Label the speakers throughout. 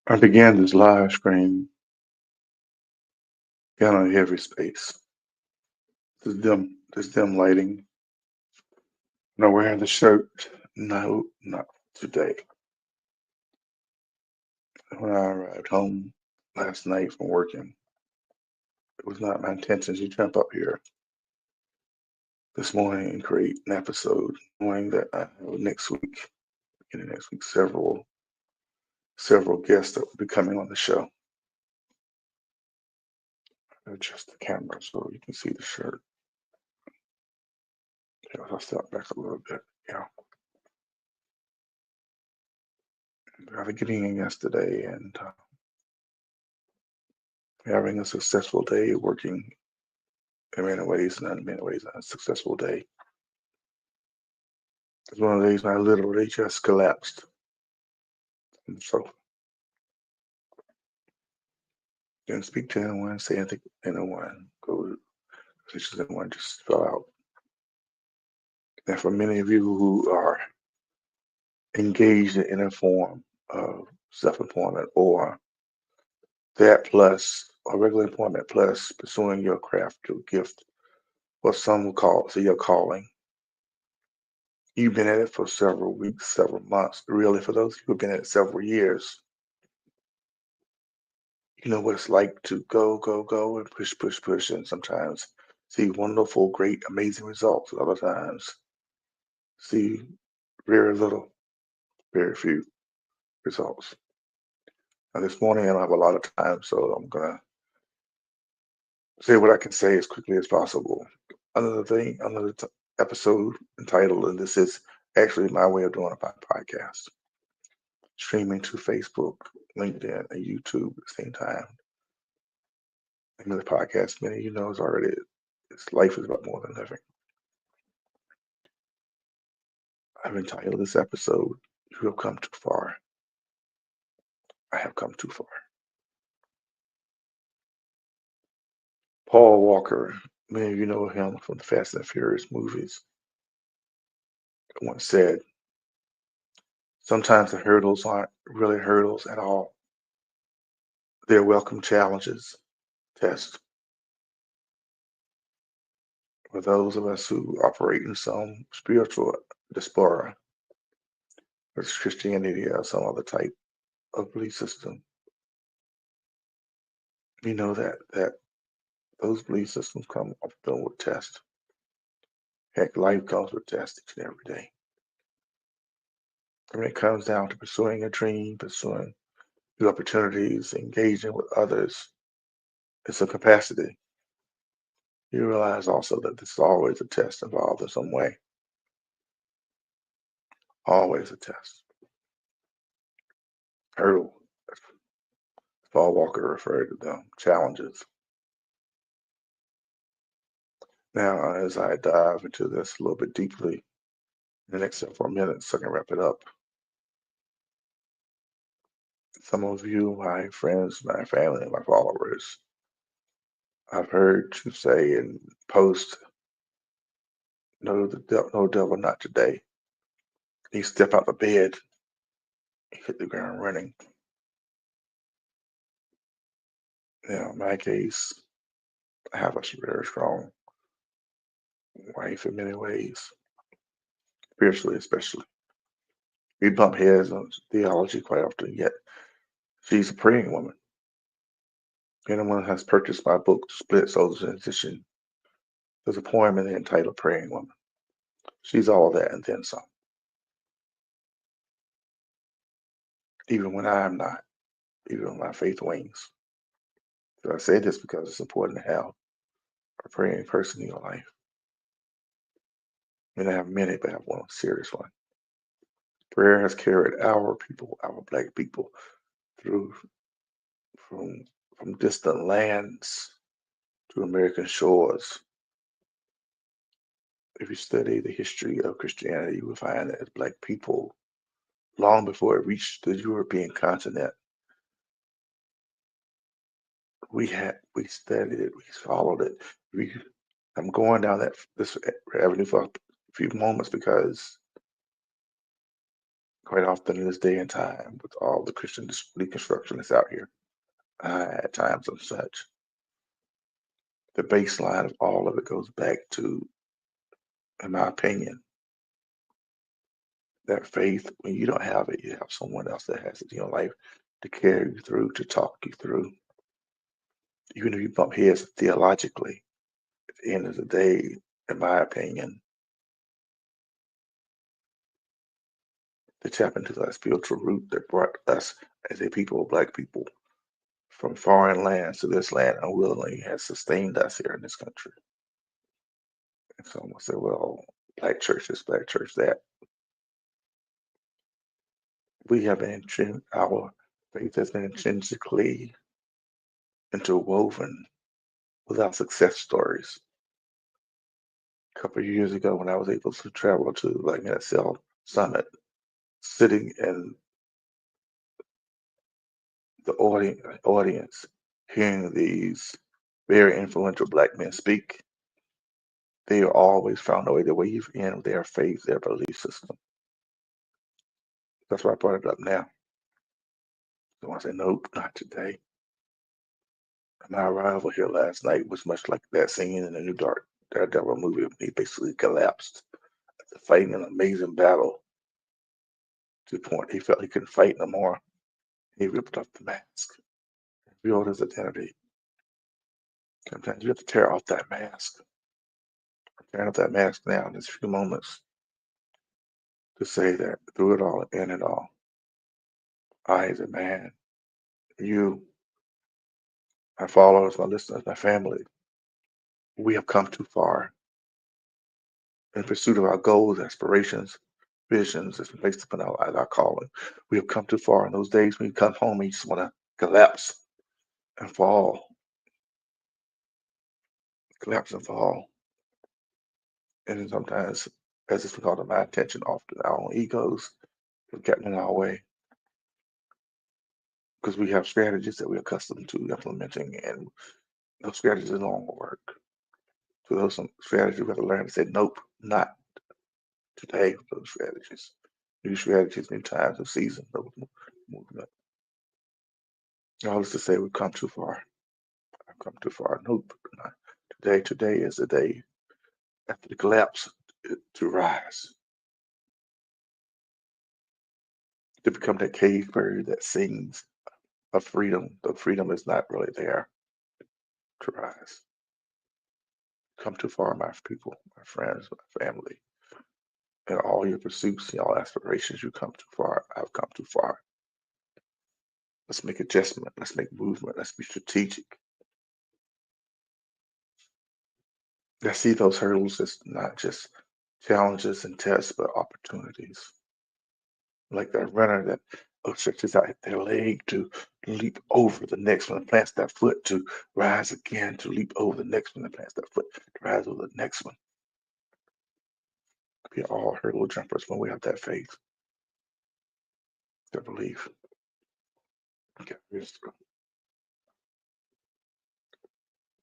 Speaker 1: I began this live stream in a heavy space. This dim lighting. No wearing the shirt. No, not today. When I arrived home last night from working, it was not my intention to jump up here this morning and create an episode, knowing that I have next week, beginning next week, several guests that will be coming on the show. Adjust the camera so you can see the shirt. Yeah, I'll step back a little bit. Yeah, I was getting in yesterday and having a successful day working in many ways, and in many ways, a successful day. It's one of the days when I literally just collapsed. And so didn't speak to anyone, say anything to anyone, go to positions anyone, just fell out. And for many of you who are engaged in a form of self-employment or that plus or regular employment plus pursuing your craft, your gift, what some will call so your calling. You've been at it for several weeks, several months. Really, for those who've been at it several years, you know what it's like to go, go, go, and push, push, push, and sometimes see wonderful, great, amazing results. Other times, see very little, very few results. Now, this morning, I don't have a lot of time, so I'm gonna say what I can say as quickly as possible. Another episode entitled, and this is actually my way of doing a podcast, streaming to Facebook, LinkedIn, and YouTube at the same time. Another podcast, many of you know, is already. It's life is about more than living. I've entitled this episode, You Have Come Too Far. I have come too far. Paul Walker, many of you know him from the Fast and Furious movies, once said, sometimes the hurdles aren't really hurdles at all. They're welcome challenges, tests. For those of us who operate in some spiritual diaspora, whether it's Christianity or some other type of belief system, we know that those belief systems come often with tests. Heck, life comes with tests each and every day. When it comes down to pursuing a dream, pursuing new opportunities, engaging with others, it's a capacity. You realize also that this is always a test involved in some way. Always a test. Hurdle. Paul Walker referred to them. Challenges. Now, as I dive into this a little bit deeply in the next several minutes, so I can wrap it up. Some of you, my friends, my family, my followers, I've heard you say and post, no, no devil, not today. You step out the bed, you hit the ground running. Now, in my case, I have a very strong wife in many ways, spiritually especially. We bump heads on theology quite often, yet she's a praying woman. Anyone has purchased my book, Split Souls in Edition, there's a poem in there entitled Praying Woman. She's all that and then some, even when I'm not, even when my faith wings. So I say this because it's important to have a praying person in your life. I mean, I have many, but I have one serious one. Prayer has carried our people, our black people, through from from distant lands to American shores. If you study the history of Christianity, you will find that as black people, long before it reached the European continent, we studied it, we followed it. We, I'm going down this avenue for a few moments because Quite often in this day and time, with all the Christian deconstruction that's out here, at times and such, the baseline of all of it goes back to, in my opinion, that faith. When you don't have it, you have someone else that has it in your life to carry you through, to talk you through. Even if you bump heads theologically, at the end of the day, in my opinion, to tap into that spiritual root that brought us as a people, black people, from foreign lands to this land unwillingly has sustained us here in this country. And someone say, well, black church this, black church that. We have been, our faith has been intrinsically interwoven with our success stories. A couple of years ago, when I was able to travel to like Cell Summit, sitting in the audience, hearing these very influential black men speak, they always found a way to weave in their faith, their belief system. That's why I brought it up now. So I said, nope, not today. My arrival here last night was much like that scene in the new Dark Daredevil movie. He basically collapsed after fighting an amazing battle to the point he felt he couldn't fight no more. He ripped off the mask, revealed his identity. Sometimes you have to tear off that mask. I'm tearing off that mask now in these few moments to say that through it all, in it all, I, as a man, you, my followers, my listeners, my family, we have come too far in pursuit of our goals, aspirations, visions that's based upon our calling. We have come too far in those days when you come home and you just want to collapse and fall, collapse and fall. And then sometimes, as it's called, my attention, often our own egos have gotten in our way because we have strategies that we're accustomed to implementing, and those strategies no longer work. So those some strategies we have to learn to say, nope, not today. Those strategies, new times, new seasons, of movement. All this to say, we've come too far. I've come too far. Nope, not today. Today is the day after the collapse to rise, to become that cave bird that sings of freedom. The freedom is not really there to rise. Come too far, my people, my friends, my family. In all your pursuits, in all aspirations, you come too far. I've come too far. Let's make adjustment. Let's make movement. Let's be strategic. Let's see those hurdles as not just challenges and tests, but opportunities. Like that runner that stretches out their leg to leap over the next one, and plants that foot to rise again, to leap over the next one, and plants that foot to rise over the next one. We are all hurdle jumpers when we have that faith, that belief. Okay, here's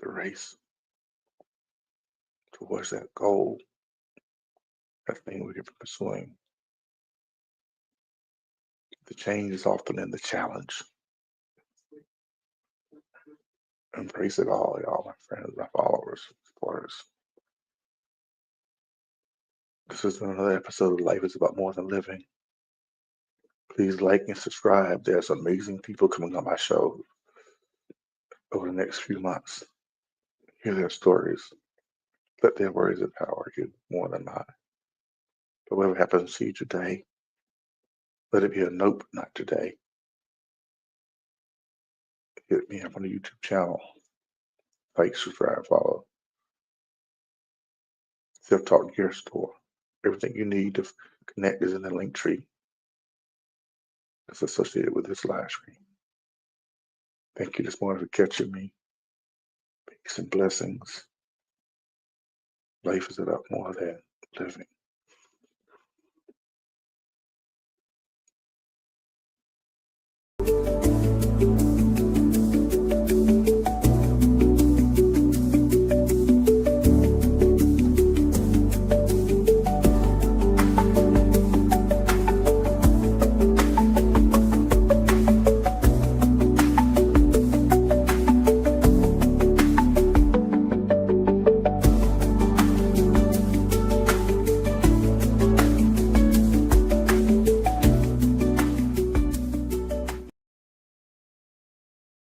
Speaker 1: the race towards that goal, that thing we're pursuing. The change is often in the challenge. Embrace it all, y'all, my friends, my followers, supporters. This has been another episode of Life is About More Than Living. Please like and subscribe. There's amazing people coming on my show over the next few months. Hear their stories. Let their words empower you more than mine. But whatever happens to you today, let it be a nope, not today. Hit me up on the YouTube channel. Like, subscribe, follow. Self-Talk Gear Store. Everything you need to connect is in the link tree that's associated with this live stream. Thank you this morning for catching me. Peace and blessings. Life is about more than living.